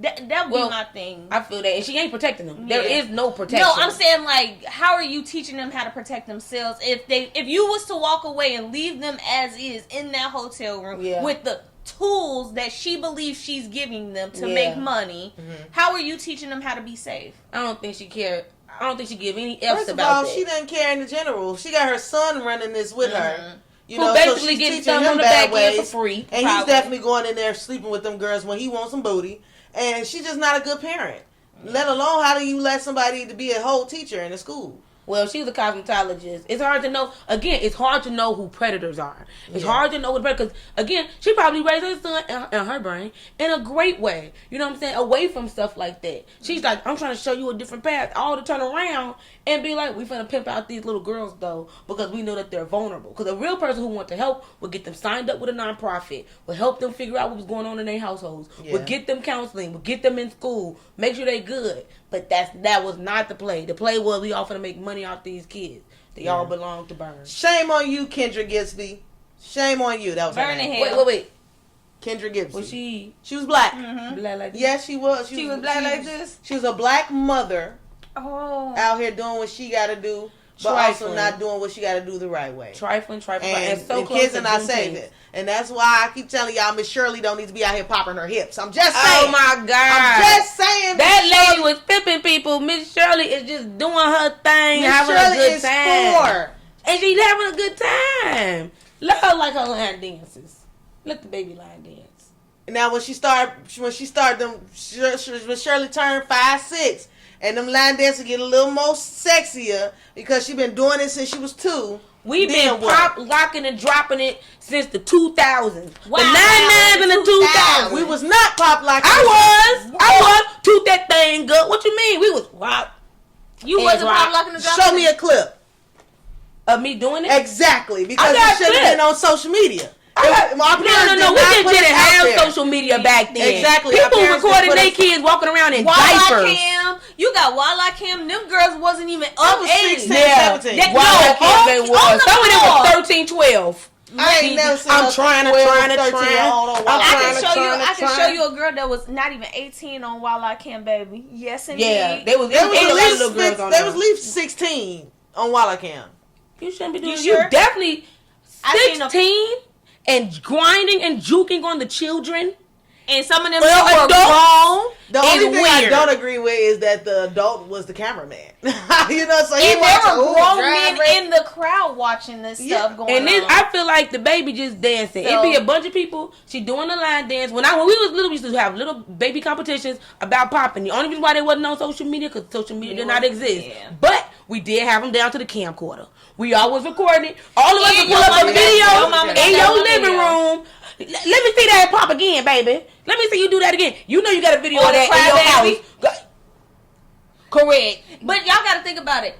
that would be my thing. I feel that, and she ain't protecting them. There is no protection. No, I'm saying like, how are you teaching them how to protect themselves if you was to walk away and leave them as is in that hotel room with the tools that she believes she's giving them to make money? How are you teaching them how to be safe? I don't think she cared. I don't think she give any else First of about all, that. she doesn't care in the general. She got her son running this with her. Who basically getting something on the back end for free. And he's definitely going in there sleeping with them girls when he wants some booty. And she's just not a good parent. Let alone how do you let somebody to be a whole teacher in a school? Well, she was a cosmetologist. It's hard to know. Again, it's hard to know who predators are. It's hard to know what predators. Because again, she probably raised her son in her brain in a great way. You know what I'm saying? Away from stuff like that. She's like, I'm trying to show you a different path. All to turn around and be like, we finna pimp out these little girls though, because we know that they're vulnerable. Because a real person who wants to help would get them signed up with a nonprofit, would help them figure out what was going on in their households, would get them counseling, would get them in school, make sure they good. But that was not the play. The play was we all finna make money off these kids. They all belong to Burn. Shame on you, Kendra Gibsby. Shame on you. That was her name. Wait. Kendra Gibsby. Was she was black. black like this? Yes, she was. She was black like this? She was a black mother out here doing what she got to do, but also not doing what she got to do the right way. Trifling. And so the kids are not saving. And that's why I keep telling y'all Miss Shirley don't need to be out here popping her hips. I'm just saying. Oh my God. I'm just saying. That lady was pimping people. Miss Shirley is just doing her thing, having a good time. And she's having a good time. Let her like her line dances. Let the baby line dance. Now when she started them, when Shirley turned 5, 6, and them line dances get a little more sexier because she been doing it since she was 2. We've been pop locking and dropping it since the 2000s. Wow. The 99s and the 2000s. We was not pop locking. I was. Toot that thing up. What you mean? We was rock. You wasn't pop locking and dropping. Show me a clip of me doing it. Exactly, because it should have been on social media. No. We just didn't have social media back then. Exactly. People recording their kids walking around in diapers. Cam. You got Walla Cam. Them girls wasn't even up 16, 17. Walla Cam they was. Some of them was 13, 12. I ain't never seen I'm trying to. I can show you a girl that was not even 18 on Walla Cam, baby. Yes, indeed. Yeah, they was at least 16 on Walla Cam. You shouldn't be doing You sure? You definitely 16 and grinding and juking on the children. And some of them were grown. The only thing I don't agree with is that the adult was the cameraman. So he and there were grown men in the crowd watching this stuff going on. And then I feel like the baby just dancing. It'd be a bunch of people. She doing the line dance. When we was little, we used to have little baby competitions about popping. The only reason why they wasn't on social media because social media did not exist. Yeah. But we did have them down to the camcorder. We always recorded. All of us would pull up a video in your living room. Let me see that pop again, baby. Let me see you do that again. You know you got a video of that in your house. Correct. But y'all got to think about it.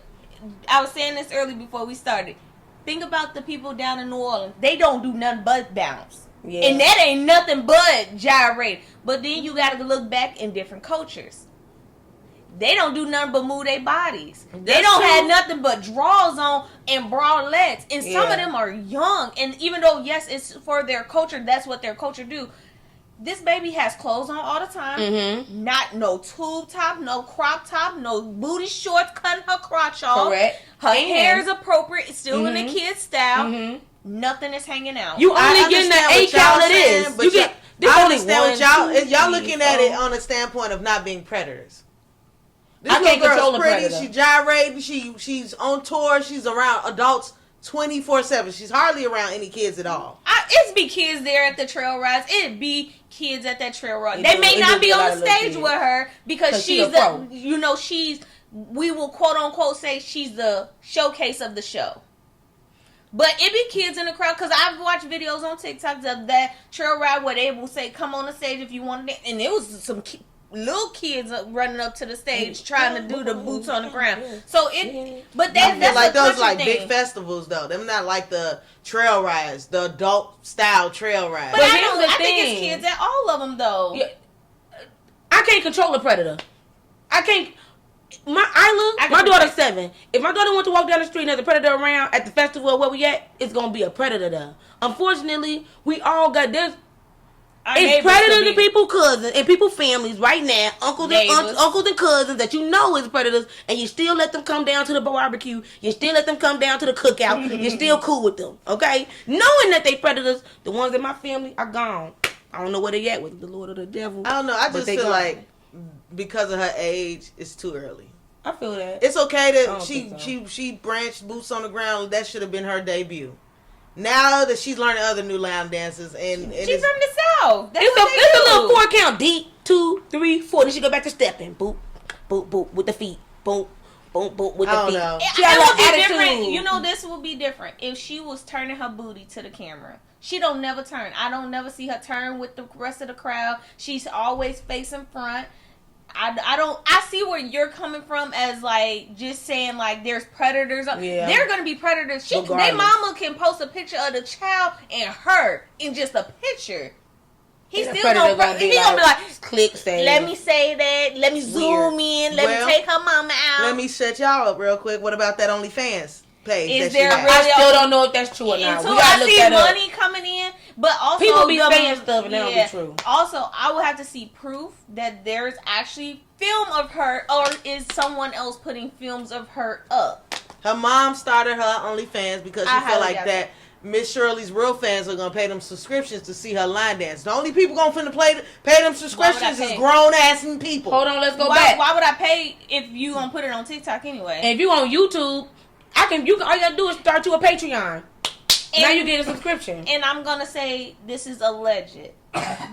I was saying this early before we started. Think about the people down in New Orleans. They don't do nothing but bounce. Yeah. And that ain't nothing but gyrate. But then you got to look back in different cultures. They don't do nothing but move their bodies. They don't have nothing but drawers on and bralettes. And some of them are young. And even though, yes, it's for their culture, that's what their culture do. This baby has clothes on all the time. Mm-hmm. Not no tube top, no crop top, no booty shorts cutting her crotch off. Correct. Her hair is appropriate. It's still in the kid's style. Mm-hmm. Nothing is hanging out. You only getting the 8 count of this. But you get I understand what y'all looking at it on a standpoint of not being predators. This I can't control the pretty. predator. She gyrating. She's on tour. She's around adults 24/7. She's hardly around any kids at all. It's be kids there at the trail rides. It be kids at that trail ride. They may It not do be a lot on of the little stage kids. with her because she she's a pro. we will quote unquote say she's the showcase of the show. But it be kids in the crowd because I've watched videos on TikTok of that trail ride where they will say, "Come on the stage if you want to," and it was some little kids running up to the stage trying to do the boots on the ground. So but I feel like those like thing. big festivals though. Them not like the trail rides, the adult style trail rides. But here's the I think thing. it's kids at all of them though. Yeah. I can't control a predator. I can't. My daughter's 7. If my daughter went to walk down the street and there's a predator around at the festival where we at, it's gonna be a predator there. Unfortunately, we all got this. It's predators and people cousins and people families right now, uncles and cousins that you know is predators, and you still let them come down to the barbecue. You still let them come down to the cookout. You're still cool with them, okay? Knowing that they predators, the ones in my family are gone. I don't know where they at with the Lord or the devil. I don't know. I just feel gone. like because of her age, it's too early. I feel that. It's okay I that don't think so. she branched boots on the ground. That should have been her debut. Now that she's learning other new line dances and She's from the South. That's It's a little 4 count. D 2 3 4. Then she go back to stepping. Boop, boop, boop with the feet. Boop, boop, boop with the feet. know. She got a would little be different. attitude. You know, this would be different if she was turning her booty to the camera. She don't never turn. I don't never see her turn with the rest of the crowd. She's always facing front. I see where you're coming from as like just saying like there's predators. Yeah. They're gonna be predators. They Regardless. mama can post a picture of the child and her in just a picture. He's And the still predator gonna be like, click say. let me say that. Let me zoom Weird. in. Let Well, me take her mama out. Let me shut y'all up real quick. What about that OnlyFans page? Is that she there has? really I still don't know if that's true or not. Until We gotta I look see that up. money coming in, but also People be saying stuff and that don't be true. Also, I would have to see proof that there's actually film of her, or is someone else putting films of her up? Her mom started her OnlyFans because she I felt highly like doubt that Miss Shirley's real fans are gonna pay them subscriptions to see her line dance. The only people gonna pay them subscriptions is pay? grown ass people. Hold on, let's go Why, back. why would I pay if you gonna put it on TikTok anyway? And if you on YouTube, all you gotta do is start you a Patreon. Now you get a subscription. And I'm gonna say this is alleged.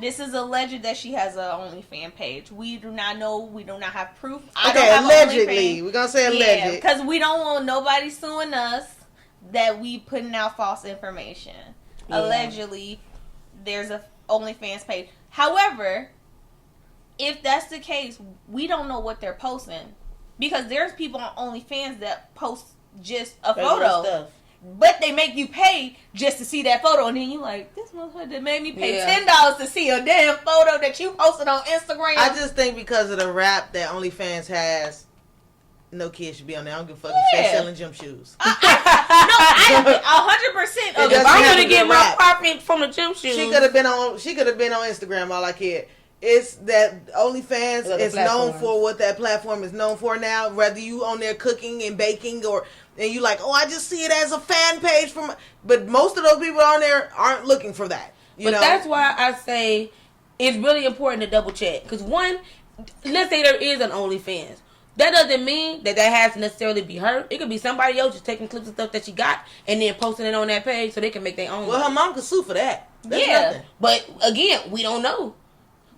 This is alleged that she has a OnlyFans page. We do not know. We do not have proof. I don't Okay, have a allegedly. OnlyFans. We're gonna say Yeah, alleged. because we don't want nobody suing us that we putting out false information. Yeah. Allegedly, there's a OnlyFans page. However, if that's the case, we don't know what they're posting because there's people on OnlyFans that post just a photo, Stuff. but they make you pay just to see that photo, and then you like, this motherfucker that made me pay Yeah. $10 to see a damn photo that you posted on Instagram. I just think because of the rap that OnlyFans has, no kids should be on there. I don't give a fuck if Yeah. they're selling gym shoes. No, I 100% It of If doesn't I'm have gonna to get be my rap. profit from the gym shoes, She could have been on Instagram all I cared. It's that OnlyFans Other is known platforms. for what that platform is known for now. Whether you on there cooking and baking and you like, oh, I just see it as a fan page but most of those people on there aren't looking for that. You but know? that's why I say it's really important to double check. Because one, let's say there is an OnlyFans. That doesn't mean that has to necessarily be her. It could be somebody else just taking clips of stuff that she got and then posting it on that page so they can make their own. Well, her mom could sue for that. That's Yeah. nothing. But again, we don't know.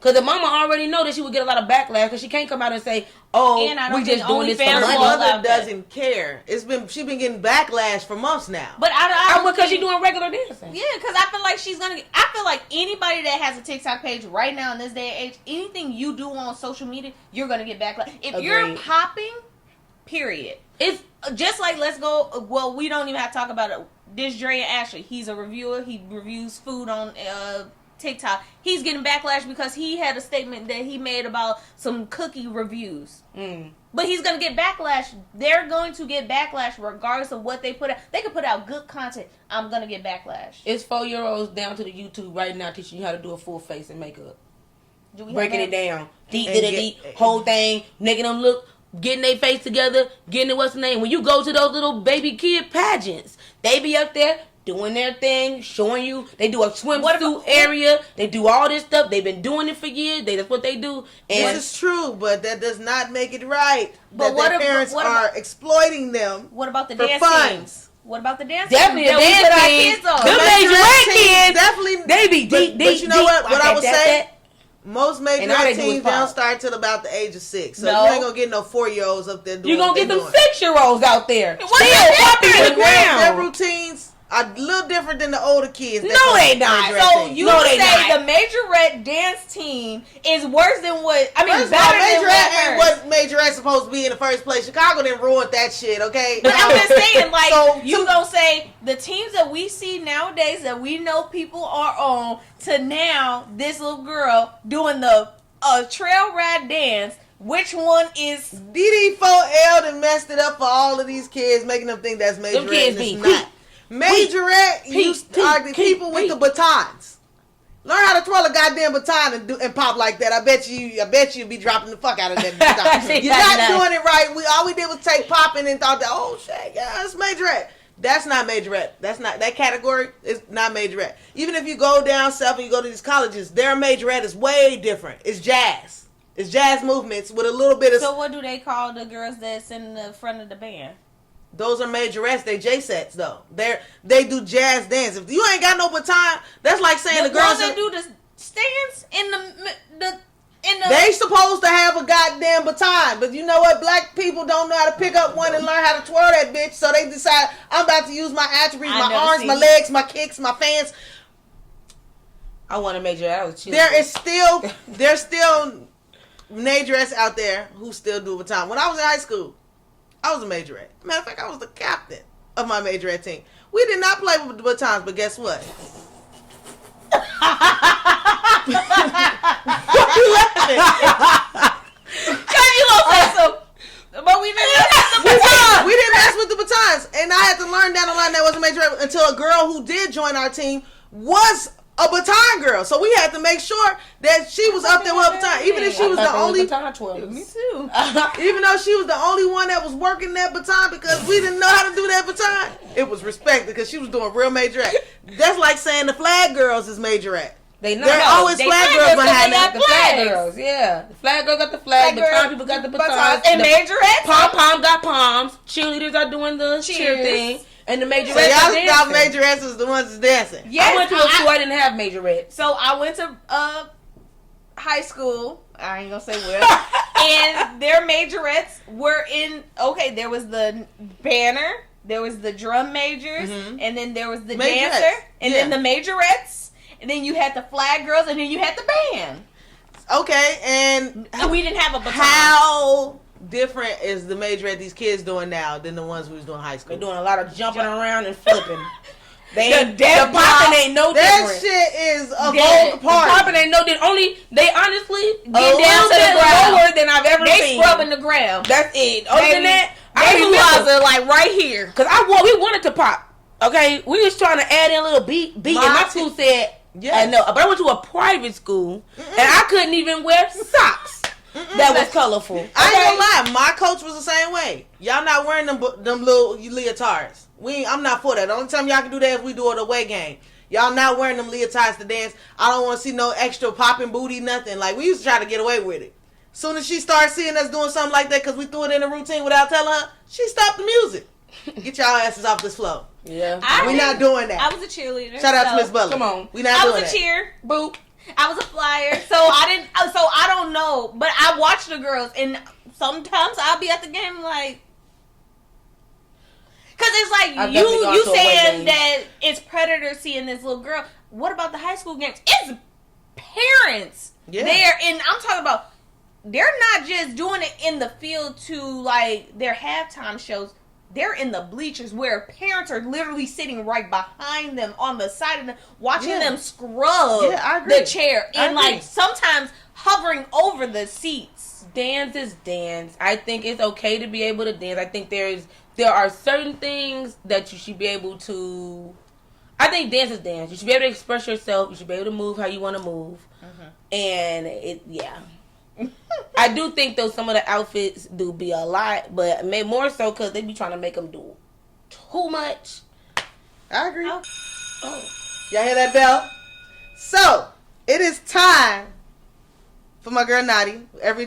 Because the mama already know that she would get a lot of backlash because she can't come out and say, oh, And I don't we just think doing this for OnlyFans Her money. will allow mother that. doesn't care. She been getting backlash for months now. But I don't Because think- she doing regular dancing. Yeah, because I feel like I feel like anybody that has a TikTok page right now in this day and age, anything you do on social media, you're gonna get backlash. If you're Agreed. popping, period. It's Just like let's go. Well, we don't even have to talk about it. This Dre and Ashley, he's a reviewer. He reviews food on TikTok. He's getting backlash because he had a statement that he made about some cookie reviews. But he's gonna get backlash. They're going to get backlash regardless of what they put out. They could put out good content. I'm gonna get backlash. It's 4 year olds down to the YouTube right now teaching you how to do a full face and makeup. Do we Breaking have it that? down. Deep, And deep, whole thing, making them look, getting their face together, getting what's the name. When you go to those little baby kid pageants, they be up there doing their thing, showing you. They do a swimsuit area. They do all this stuff. They've been doing it for years. That's what they do. And This is true, but that does not make it right. But That what their ab- parents what are about- exploiting them. What about the For dance fun. teams? What about the dance? Definitely that the we dance put our kids. kids on? Them majorette kids, definitely. they be deep. But you know what? What I would say. Most And all they majorette do is teams don't pop. start till about the age of 6. So No. you ain't gonna get no 4-year-olds up there doing You're going what to get they them doing. 6-year-olds out there. What's Still that popping the difference? Their ground. routines are a little different than the older kids. that No, come they from not. majorette So teams. you No, would they say not. the majorette dance team is worse than what? I mean, First of all, better than majorette ain't what? what majorette's supposed to be in the first place. Chicago didn't ruin that shit, okay? But I'm just saying, like, So, you gonna say the teams that we see nowadays that we know people are on to now this little girl doing the trail ride dance. Which one is? DD4L done messed it up for all of these kids, making them think that's majorette. Them kids and it's be not. Majorette are the people with the batons. Learn how to twirl a goddamn baton and pop like that. I bet you'll be dropping the fuck out of that baton. You're not doing it right. All we did was take popping and thought that, oh shit, yeah, it's majorette. That's not majorette. That's not that category. Is not majorette. Even if you go down south and you go to these colleges, their majorette is way different. It's jazz. It's jazz movements with a little bit of. So what do they call the girls that's in the front of the band? Those are majorettes. They J-sets though. They do jazz dance. If you ain't got no baton, that's like saying the girls that do the stands in the they supposed to have a goddamn baton, but you know what? Black people don't know how to pick up one and learn how to twirl that bitch. So they decide I'm about to use my attributes, my arms, my legs, my kicks, my fans. I want to major. I was There's still majorettes out there who still do a baton. When I was in high school, I was a majorette. Matter of fact, I was the captain of my majorette team. We did not play with the batons, but guess what? What are you laughing? Cause you gonna say so, but we didn't mess with the batons. We didn't mess with the batons, and I had to learn down the line that wasn't majorette until a girl who did join our team was a baton girl. So we had to make sure that she was up there with a baton, even if she was the only. Me too. Even though she was the only one that was working that baton because we didn't know how to do that baton, it was respected because she was doing real majorette. That's like saying the flag girls is majorette. There are always flag girls behind that. The flag girls, yeah. The flag girls got the flag. The prom people got the batons. And majorettes. Pom got palms. Cheerleaders are doing the cheer thing. And the majorettes So y'all are thought dancing. majorettes was the ones that's dancing. Yes, I went to a school I didn't have majorettes. So I went to high school. I ain't gonna say where. And their majorettes were in. Okay, there was the banner. There was the drum majors, and then there was the dancer, and then the majorettes, and then you had the flag girls, and then you had the band. Okay, and we didn't have a baton. How different is the majorette these kids doing now than the ones we was doing in high school? They're doing a lot of jumping around and flipping. They The the popping ain't no That different. shit is a Yeah, vogue the party. Popping ain't no different. Only they honestly Get get down down to the bit ground. lower than I've ever They seen. scrubbing the ground. That's it. Other than that, I They remember are like right here. because we wanted to pop. Okay, we was trying to add in a little beat, and my school said, Yes. I know, but I went to a private school, and I couldn't even wear socks that was colorful. I ain't gonna lie, my coach was the same way. Y'all not wearing them little leotards. I'm not for that. The only time y'all can do that is we do it away game. Y'all not wearing them leotards to dance. I don't want to see no extra popping booty, nothing. Like, we used to try to get away with it. Soon as she started seeing us doing something like that because we threw it in the routine without telling her, she stopped the music. Get y'all asses off this floor. Yeah, We not doing that. I was a cheerleader. Shout out to Miss Butler. Come on. We not I doing was that. a cheer. boop. I was a flyer. So I don't know. But I watch the girls, and sometimes I'll be at the game like, because it's like I've definitely gone you to away saying games. that it's predators seeing this little girl. What about the high school games? It's parents there, and I'm talking about they're not just doing it in the field to like their halftime shows. They're in the bleachers where parents are literally sitting right behind them on the side of them, watching them scrub I agree. the chair and like sometimes hovering over the seats. Dance is dance. I think it's okay to be able to dance. I think there are certain things that you should be able to. I think dance is dance. You should be able to express yourself. You should be able to move how you want to move. And I do think though some of the outfits do be a lot, but more so because they be trying to make them do too much. I agree. Oh. Y'all hear that bell? So, it is time for my girl Nadi. We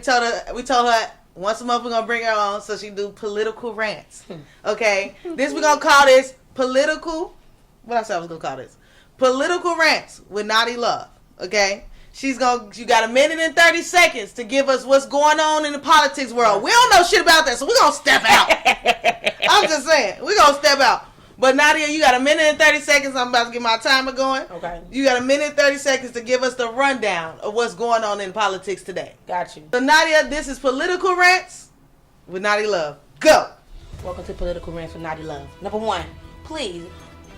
told her once a month we're going to bring her on so she do political rants. Okay? This we're going to call this political. What I said I was gonna call this political rants with Nadi Love. Okay, you got a minute and 30 seconds to give us what's going on in the politics world. We don't know shit about that, so we're gonna step out. I'm just saying, we're gonna step out. But Nadia, you got a minute and 30 seconds. I'm about to get my timer going. Okay. You got a minute and 30 seconds to give us the rundown of what's going on in politics today. Got you. So Nadia, this is Political Rants with Nadi Love. Go. Welcome to Political Rants with Nadi Love. Number one, please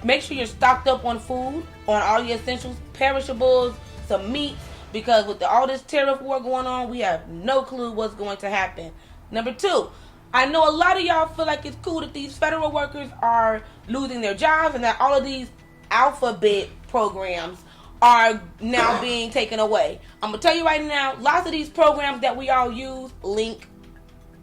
make sure you're stocked up on food, on all your essentials, perishables, some meats, because with all this tariff war going on, we have no clue what's going to happen. Number two, I know a lot of y'all feel like it's cool that these federal workers are losing their jobs and that all of these alphabet programs are now being taken away. I'm going to tell you right now, lots of these programs that we all use, Link,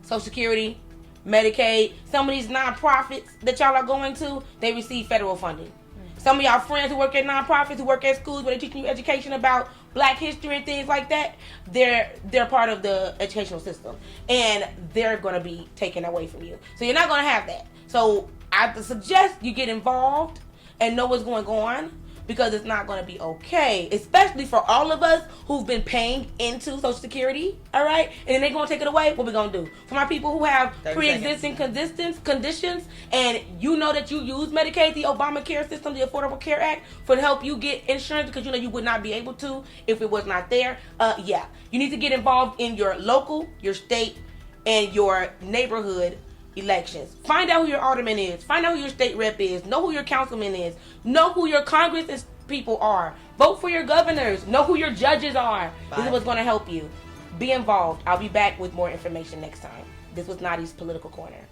Social Security, Medicaid, some of these nonprofits that y'all are going to, they receive federal funding. Some of y'all friends who work at nonprofits, who work at schools where they're teaching you education about Black history and things like that, they're part of the educational system, and they're going to be taken away from you. So you're not going to have that. So I suggest you get involved and know what's going on, because it's not going to be okay, especially for all of us who've been paying into Social Security, all right? And then they're going to take it away. What we going to do? For my people who have pre-existing conditions, and you know that you use Medicaid, the Obamacare system, the Affordable Care Act, for to help you get insurance, because you know you would not be able to if it was not there. Yeah, you need to get involved in your local, your state, and your neighborhood elections. Find out who your alderman is. Find out who your state rep is. Know who your councilman is. Know who your congress people are. Vote for your governors. Know who your judges are. This is what's going to help you. Be involved. I'll be back with more information next time. This was Nadi's Political Corner.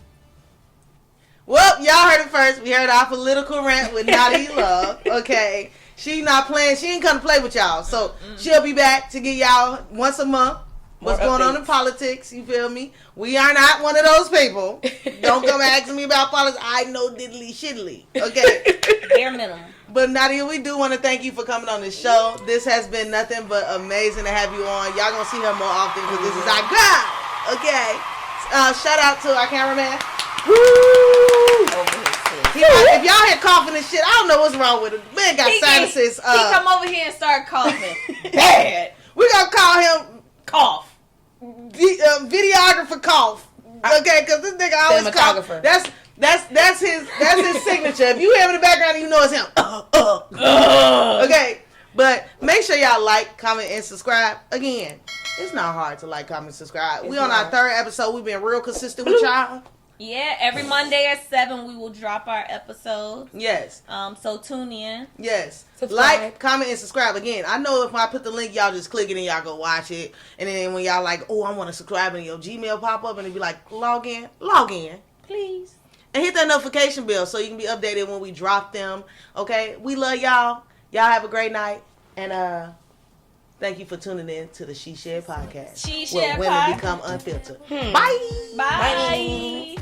Well, y'all heard it first. We heard our political rant with Nadi Love. Okay. She not playing. She ain't come to play with y'all. So she'll be back to get y'all once a month what's going on in politics. You feel me? We are not one of those people. Don't come asking me about politics. I know diddly shiddly. Okay. Bare minimum. But Nadia, we do want to thank you for coming on the show. This has been nothing but amazing to have you on. Y'all gonna see her more often because this is our girl. Okay. Shout out to our cameraman. Woo! If y'all hear coughing and shit, I don't know what's wrong with him. Man got sinuses. He come over here and start coughing. Bad. We gonna call him Cough. Videographer Cough. Okay, because this nigga always cough. That's his signature. If you hear him in the background, you know it's him. Okay, but make sure y'all like, comment, and subscribe. Again, it's not hard to like, comment, subscribe. We on our third episode. We've been real consistent with y'all. Yeah, every Monday at 7 we will drop our episodes. Yes. So tune in. Yes. Subscribe. Like, comment, and subscribe. Again, I know if I put the link, y'all just click it and y'all go watch it. And then when y'all like, oh, I want to subscribe, and your Gmail pop up and it be like, log in, Please. and hit that notification bell so you can be updated when we drop them. Okay, we love y'all. Y'all have a great night, and thank you for tuning in to the She Share Podcast, She where Share women Pod. become unfiltered. Bye. Bye.